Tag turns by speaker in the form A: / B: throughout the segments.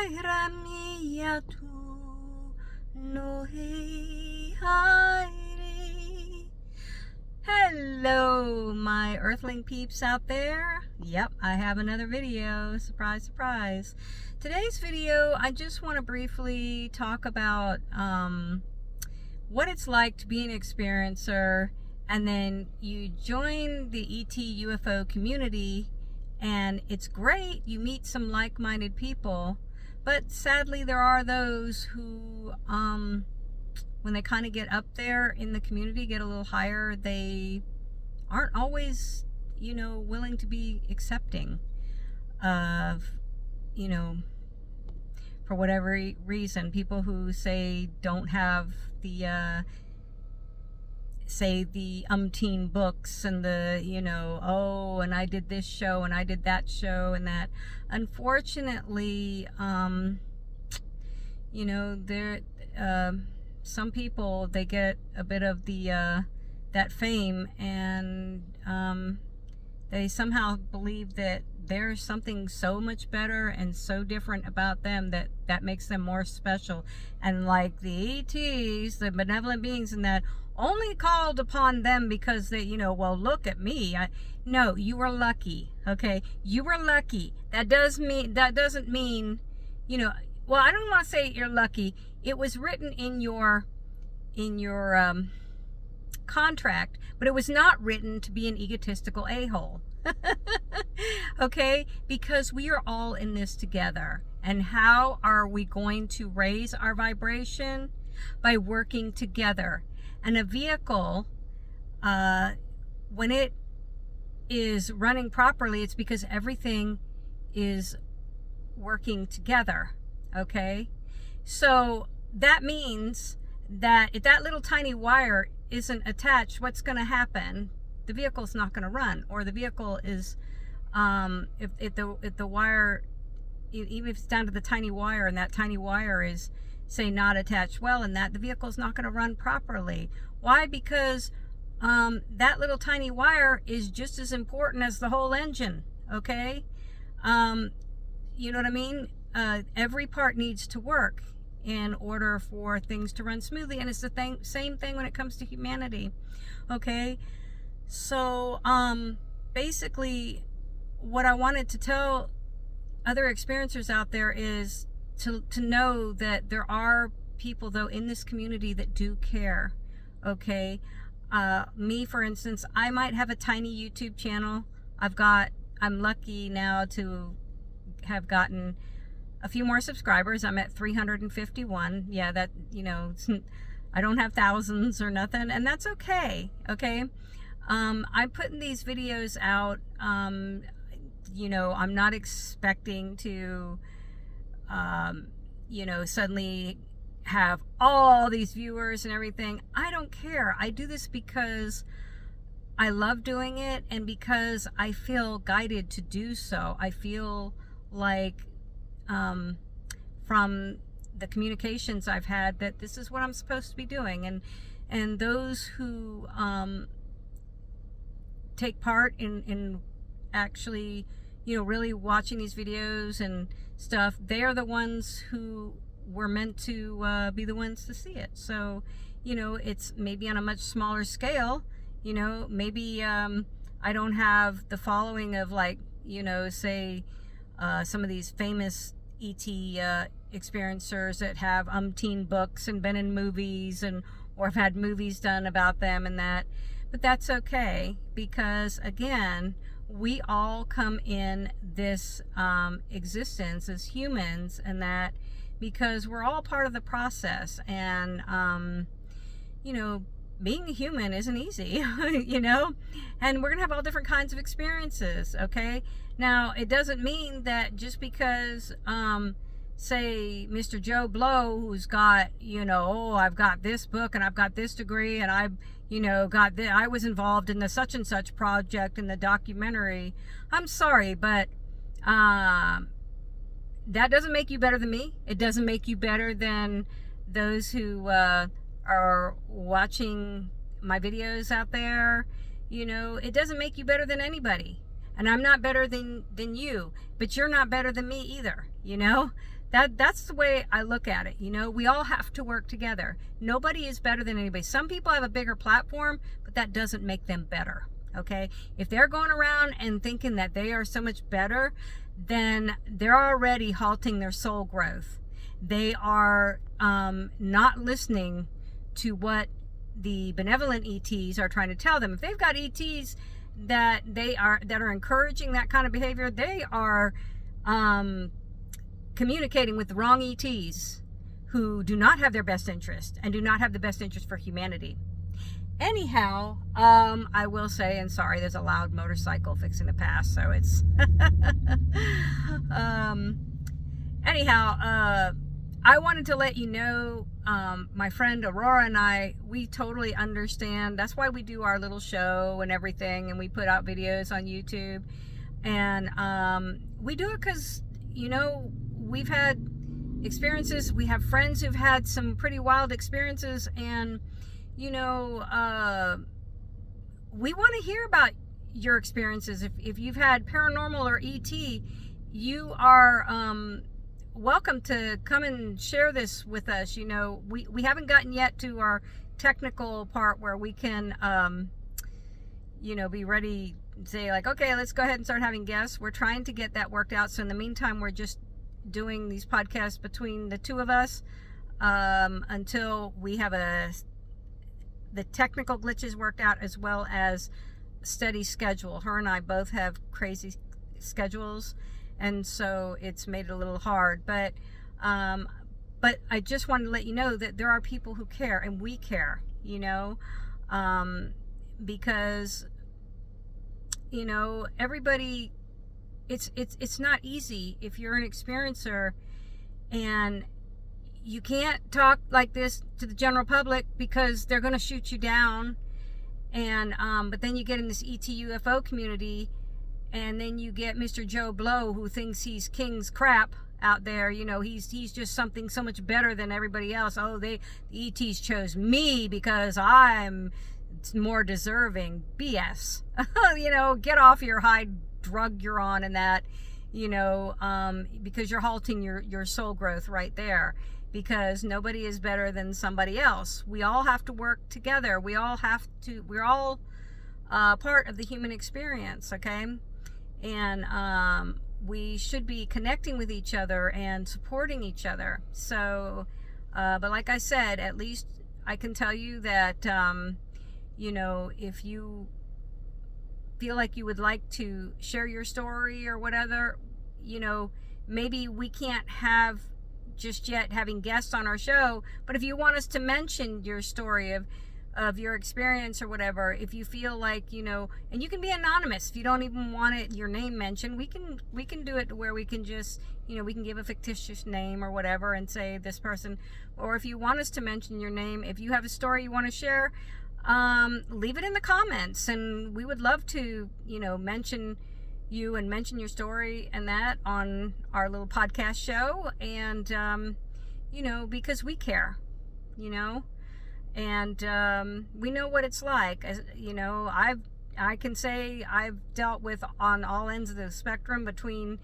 A: Aira mia tu no hei haere. Hello, my earthling peeps out there. Yep, I have another video. Surprise, surprise. Today's video, I just want to briefly talk about what it's like to be an experiencer, and then you join the ET UFO community, and it's great. You meet some like-minded people, but sadly there are those who when they kind of get up there in the community, get a little higher, they aren't always, willing to be accepting of, for whatever reason. People who say don't have the say the umpteen books and the, oh, and I did this show and I did that show and that. Unfortunately, there some people, they get a bit of the that fame, and they somehow believe that there's something so much better and so different about them that makes them more special. And like the ETs, the benevolent beings, and that only called upon them because they, well, look at me. No, you were lucky. Okay, you were lucky. That doesn't mean, well, I don't want to say you're lucky. It was written in your contract, but it was not written to be an egotistical a-hole. Okay, because we are all in this together. And how are we going to raise our vibration? By working together. And a vehicle, when it is running properly, it's because everything is working together. Okay, so that means that if that little tiny wire isn't attached, what's going to happen? The vehicle's not going to run. Or the vehicle is, if the wire, even if it's down to the tiny wire, and that tiny wire is, say, not attached well, and that the vehicle's not going to run properly. Why? Because that little tiny wire is just as important as the whole engine. Okay, you know what I mean? Every part needs to work in order for things to run smoothly, and it's the same thing when it comes to humanity. Okay, so basically what I wanted to tell other experiencers out there is to know that there are people, though, in this community that do care. Okay, me, for instance, I might have a tiny YouTube channel. I'm lucky now to have gotten a few more subscribers. I'm at 351. Yeah, that, I don't have thousands or nothing, and that's okay. Okay, I'm putting these videos out. I'm not expecting to suddenly have all these viewers and everything. I don't care. I do this because I love doing it, and because I feel guided to do so. I feel like from the communications I've had that this is what I'm supposed to be doing, and those who take part in actually really watching these videos and stuff, they are the ones who were meant to be the ones to see it. So it's maybe on a much smaller scale. Maybe I don't have the following of, like, say some of these famous ET experiencers that have umpteen books and been in movies, or have had movies done about them and that. But that's okay, because again, we all come in this existence as humans, and that because we're all part of the process. And being a human isn't easy. And we're gonna have all different kinds of experiences. Okay, now it doesn't mean that just because say Mr. Joe Blow, who's got, I've got this book and I've got this degree and I've I was involved in the such and such project in the documentary. I'm sorry, but that doesn't make you better than me. It doesn't make you better than those who are watching my videos out there. It doesn't make you better than anybody. and I'm not better than you, but you're not better than me either. That's the way I look at it. We all have to work together. Nobody is better than anybody. Some people have a bigger platform, but that doesn't make them better. Okay, if they're going around and thinking that they are so much better, then they're already halting their soul growth. They are not listening to what the benevolent ETs are trying to tell them. If they've got ETs that are encouraging that kind of behavior, they are communicating with the wrong ETs who do not have their best interest and do not have the best interest for humanity. Anyhow, I will say, and sorry, there's a loud motorcycle fixing to pass, so it's anyhow, I wanted to let you know, my friend Aurora and I, we totally understand. That's why we do our little show and everything, and we put out videos on YouTube. And we do it because, we've had experiences. We have friends who've had some pretty wild experiences, and we want to hear about your experiences. If you've had paranormal or ET, you are welcome to come and share this with us. We haven't gotten yet to our technical part where we can be ready to say, like, okay, let's go ahead and start having guests. We're trying to get that worked out. So in the meantime, we're just doing these podcasts between the two of us until we have the technical glitches worked out, as well as steady schedule. Her and I both have crazy schedules, and so it's made it a little hard. But I just wanted to let you know that there are people who care, and we care, because everybody. It's not easy if you're an experiencer and you can't talk like this to the general public because they're going to shoot you down. And but then you get in this ET UFO community, and then you get Mr. Joe Blow, who thinks he's king's crap out there. He's just something so much better than everybody else. Oh, the ETs chose me because I'm more deserving. BS. Get off your high drug you're on, and that, because you're halting your soul growth right there. Because nobody is better than somebody else. We all have to work together. We're all part of the human experience, okay? And we should be connecting with each other and supporting each other. So, but like I said, at least I can tell you that, if you feel like you would like to share your story or whatever, maybe we can't have just yet having guests on our show, but if you want us to mention your story of your experience or whatever, if you feel like, and you can be anonymous if you don't even want your name mentioned, we can do it to where we can just, we can give a fictitious name or whatever and say this person. Or if you want us to mention your name, if you have a story you want to share, leave it in the comments, and we would love to, mention you and mention your story and that on our little podcast show. And because we care, and we know what it's like. As I can say I've dealt with on all ends of the spectrum between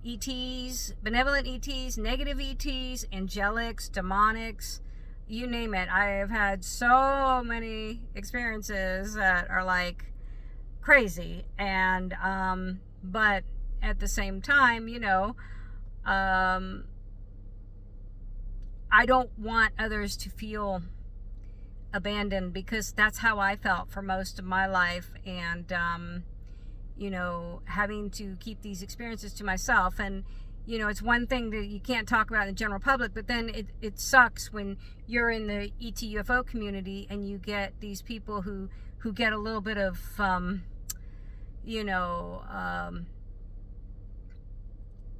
A: ETs, benevolent ETs, negative ETs, angelics, demonics, you name it. I have had so many experiences that are like crazy. And but at the same time, I don't want others to feel abandoned, because that's how I felt for most of my life. And having to keep these experiences to myself. And it's one thing that you can't talk about in the general public, but then it sucks when you're in the ET UFO community and you get these people who get a little bit of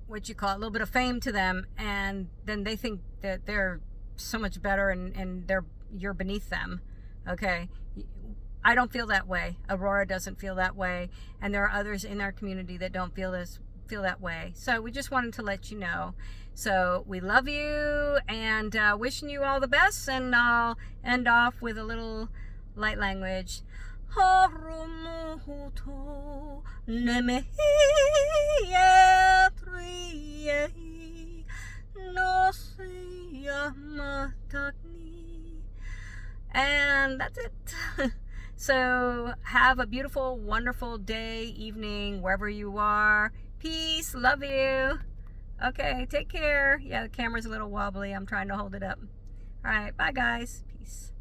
A: what you call it, a little bit of fame to them, and then they think that they're so much better and you're beneath them. Okay, I don't feel that way. Aurora doesn't feel that way, and there are others in our community that don't feel that way. So we just wanted to let you know. So we love you, and wishing you all the best. And I'll end off with a little light language. harumuhuto nemehiatriei nosiamatagni. And that's it. So have a beautiful, wonderful day, evening, wherever you are. Peace. Love you. Okay, take care. Yeah, the camera's a little wobbly. I'm trying to hold it up. All right, bye guys. Peace.